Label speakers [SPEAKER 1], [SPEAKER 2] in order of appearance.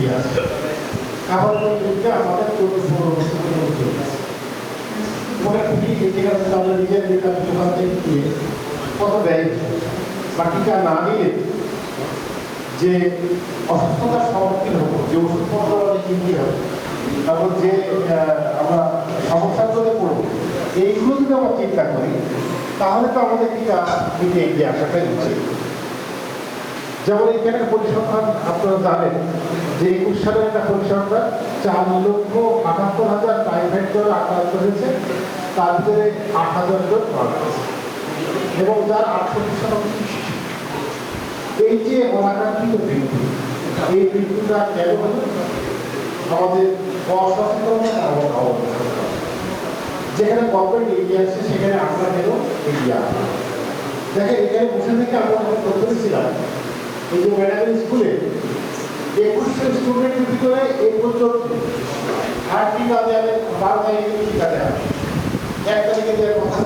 [SPEAKER 1] ইতিহাস কারণ এটা আমাদের মনে খুবই যেখানে আমরা নিজের দোকান থেকে গিয়ে কত ব্যয় বা টিকা না নিলে যে অসুস্থতার সম্মুখীন হবো, যে ওষুধপত্র আমাদের কিনতে হবে, তারপর যে আমরা সমস্যার জন্য পড়বো, এইগুলো যদি আমরা চিন্তা করি তাহলে তো আমাদের টিকা নিতে এগিয়ে আসাটাই উচিত। যেমন এখানে পরিসংখ্যান আপনারা জানেন যে 21 সালের একটা পরিসংখ্যান 4,78,000 প্রাইভেট জন আক্রান্ত হয়েছে, তার ভিতরে 8,000 জন মারা গেছে এবং যার 68% এই যে অনাকাঙ্ক্ষিত মৃত্যু, এই মৃত্যুটা কেন হল? আমাদের অসচেতনতা এবং অবহেলা। যেখানে গভর্নমেন্ট এগিয়ে আসছে সেখানে আমরা কেন এগিয়ে আসবো? দেখেন এখানে বসে থেকে আমরা যখন প্রথমে ছিলাম এই যে ম্যাডামের স্কুলে 2100 স্টুডেন্টের ভিতরে এই পর্যন্ত 8 টিকা দেওয়া 12 তারিখে টিকা দেওয়া 1 তারিখে দেওয়ার কথা